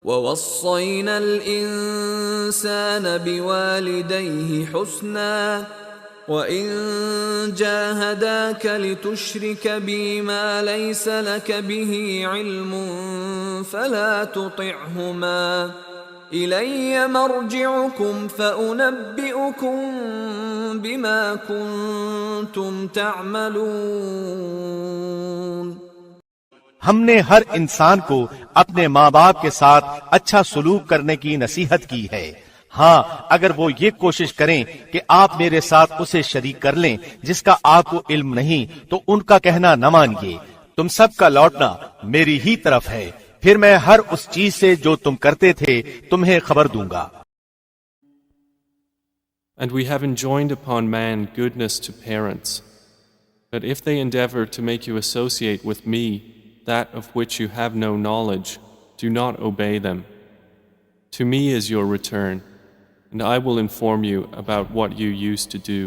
وَوَصَّيْنَا الْإِنسَانَ بِوَالِدَيْهِ حُسْنًا وَإِن جَاهَدَاكَ لِتُشْرِكَ بِي مَا لَيْسَ لَكَ بِهِ عِلْمٌ فَلَا تُطِعْهُمَا إِلَيَّ مَرْجِعُكُمْ فَأُنَبِّئُكُم بِمَا كُنتُمْ تَعْمَلُونَ۔ ہم نے ہر انسان کو اپنے ماں باپ کے ساتھ اچھا سلوک کرنے کی نصیحت کی ہے۔ ہاں اگر وہ یہ کوشش کریں کہ آپ میرے ساتھ اسے شریک کر لیں جس کا آپ کو علم نہیں تو ان کا کہنا نہ مانیے۔ تم سب کا لوٹنا میری ہی طرف ہے، پھر میں ہر اس چیز سے جو تم کرتے تھے تمہیں خبر دوں گا۔ And we have enjoined upon man goodness to parents, but if they endeavor to make you associate with me that of which you have no knowledge, do not obey them. To me is your return, and I will inform you about what you used to do.